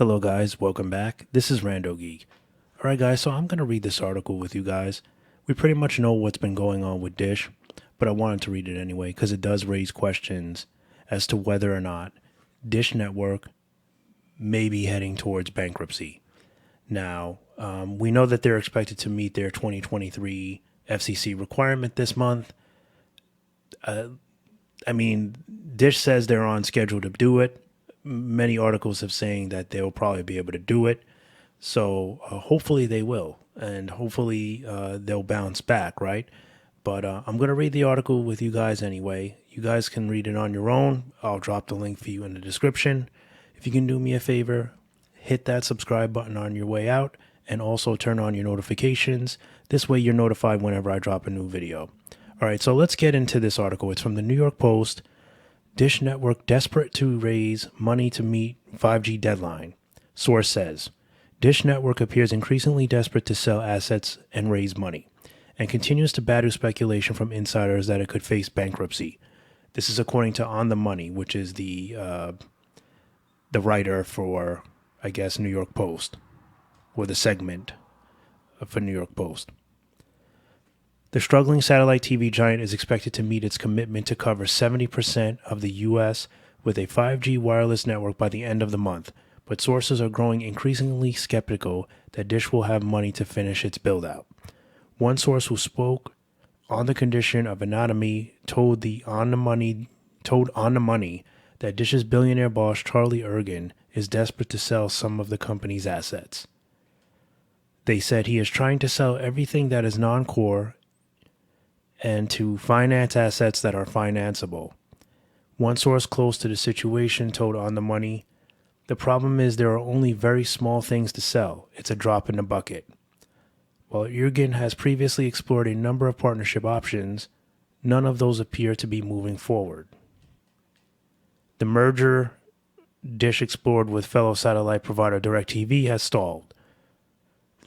Hello, guys. Welcome back. This is RandoGEEK. All right, guys. So I'm going to read this article with you guys. We pretty much know what's been going on with Dish, but I wanted to read it anyway because it does raise questions as to whether or not Dish Network may be heading towards bankruptcy. Now, we know that they're expected to meet their 2023 FCC requirement this month. Dish says they're on schedule to do it. Many articles have saying that they'll probably be able to do it. So hopefully they will, and hopefully they'll bounce back, right? But I'm going to read the article with you guys anyway. You guys can read it on your own. I'll drop the link for you in the description. If you can do me a favor, hit that subscribe button on your way out, and also turn on your notifications. This way you're notified whenever I drop a new video. All right, so let's get into this article. It's from the New York Post. Dish Network desperate to raise money to meet 5G deadline. Source says, Dish Network appears increasingly desperate to sell assets and raise money, and continues to battle speculation from insiders that it could face bankruptcy. This is according to On the Money, which is the writer for, I guess, New York Post, or the segment for New York Post. The struggling satellite TV giant is expected to meet its commitment to cover 70% of the U.S. with a 5G wireless network by the end of the month, but sources are growing increasingly skeptical that Dish will have money to finish its build-out. One source who spoke on the condition of anonymity told On the Money that Dish's billionaire boss Charlie Ergen is desperate to sell some of the company's assets. They said he is trying to sell everything that is non-core and to finance assets that are financeable. One source close to the situation told On the Money, the problem is there are only very small things to sell. It's a drop in the bucket. While Ergen has previously explored a number of partnership options, none of those appear to be moving forward. The merger Dish explored with fellow satellite provider DirecTV has stalled.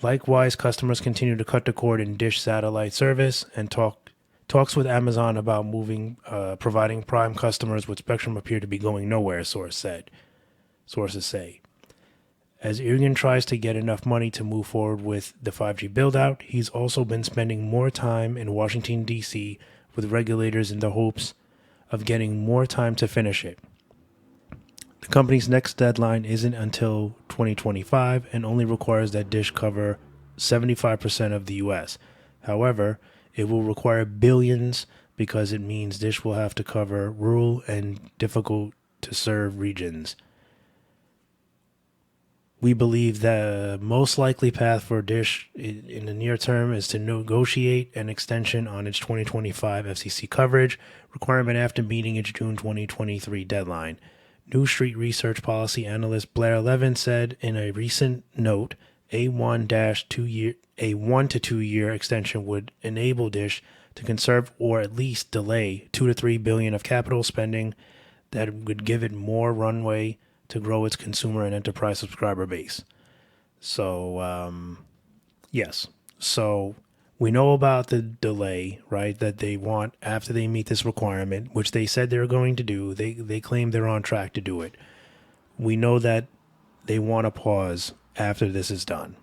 Likewise, customers continue to cut the cord in Dish satellite service, and talks with Amazon about providing Prime customers with Spectrum appear to be going nowhere, sources say. As Ergen tries to get enough money to move forward with the 5G build-out, he's also been spending more time in Washington, D.C. with regulators in the hopes of getting more time to finish it. The company's next deadline isn't until 2025 and only requires that Dish cover 75% of the U.S. However, it will require billions because it means Dish will have to cover rural and difficult-to-serve regions. We believe the most likely path for Dish in the near term is to negotiate an extension on its 2025 FCC coverage requirement after meeting its June 2023 deadline. New Street Research policy analyst Blair Levin said in a recent note, a 1 to 2 year extension would enable Dish to conserve or at least delay $2 to $3 billion of capital spending that would give it more runway to grow its consumer and enterprise subscriber base. So, yes. So we know about the delay, right, that they want after they meet this requirement, which they said they're going to do. They claim they're on track to do it. We know that they want to pause after this is done.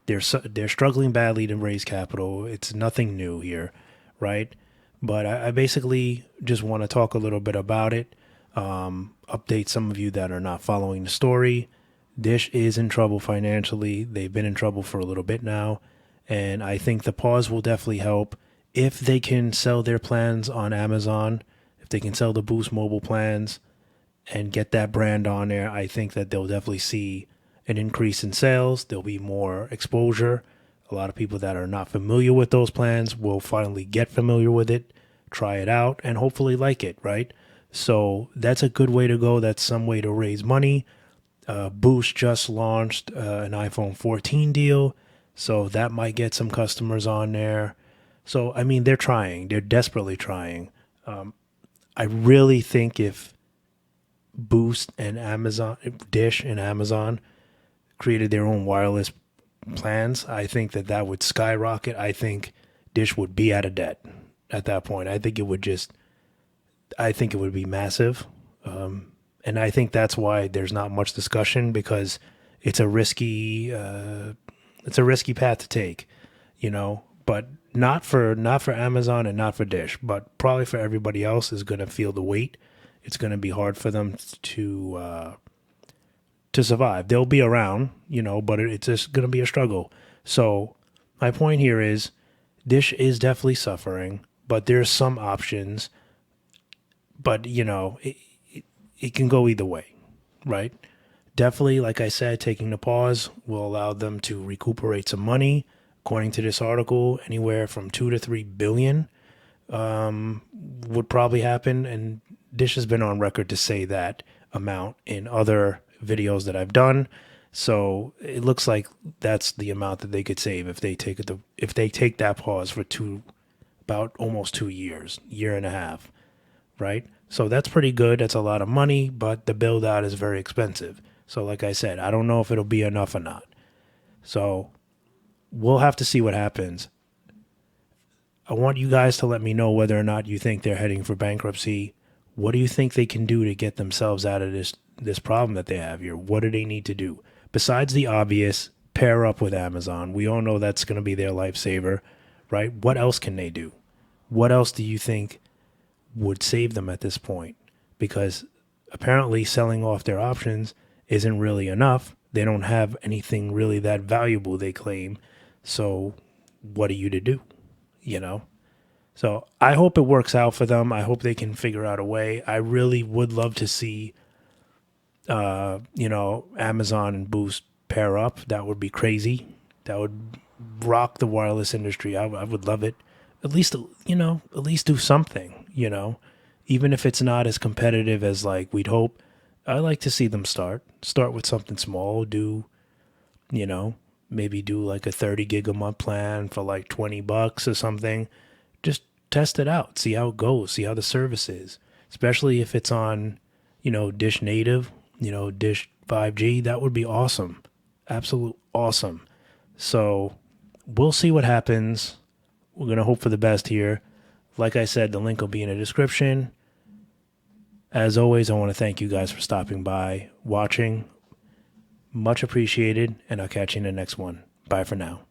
They're struggling badly to raise capital. It's nothing new here, right? But I basically just want to talk a little bit about it, update some of you that are not following the story. Dish is in trouble financially. They've been in trouble for a little bit now, and I think the pause will definitely help if they can sell their plans on Amazon, if they can sell the Boost mobile plans and get that brand on there. I think that they'll definitely see an increase in sales. There'll be more exposure. A lot of people that are not familiar with those plans will finally get familiar with it, try it out, and hopefully like it, right? So that's a good way to go. That's some way to raise money. Boost just launched an iPhone 14 deal, so that might get some customers on there. So, I mean, they're trying. They're desperately trying. I really think if Boost and Dish and Amazon created their own wireless plans, I think that would skyrocket. I think Dish would be out of debt at that point. I think it would be massive. And I think that's why there's not much discussion, because it's a risky path to take, but not for Amazon and not for Dish, but probably for everybody else is going to feel the weight. It's going to be hard for them to survive. They'll be around, but it's just going to be a struggle. So my point here is Dish is definitely suffering, but there's some options. But it can go either way, right? Definitely, like I said, taking the pause will allow them to recuperate some money. According to this article, anywhere from 2 to 3 billion would probably happen, and Dish has been on record to say that amount in other videos that I've done. So it looks like that's the amount that they could save if they take that pause for about almost 2 years, year and a half, right? So that's pretty good. That's a lot of money, but the build out is very expensive. So like I said, I don't know if it'll be enough or not. So we'll have to see what happens. I want you guys to let me know whether or not you think they're heading for bankruptcy. What do you think they can do to get themselves out of this problem that they have here? What do they need to do? Besides the obvious, pair up with Amazon. We all know that's going to be their lifesaver, right? What else can they do? What else do you think would save them at this point? Because apparently selling off their options isn't really enough. They don't have anything really that valuable, they claim. So what are you to do? So I hope it works out for them. I hope they can figure out a way. I really would love to see Amazon and Boost pair up. That would be crazy. That would rock the wireless industry. I would love it. At least do something, even if it's not as competitive as like we'd hope. I like to see them start with something small. Maybe do like a 30 gig a month plan for like $20 or something. Just test it out, see how it goes, see how the service is, especially if it's on, Dish native, Dish 5G. That would be awesome. Absolute awesome. So we'll see what happens. We're going to hope for the best here. Like I said, the link will be in the description. As always, I want to thank you guys for stopping by, watching. Much appreciated, and I'll catch you in the next one. Bye for now.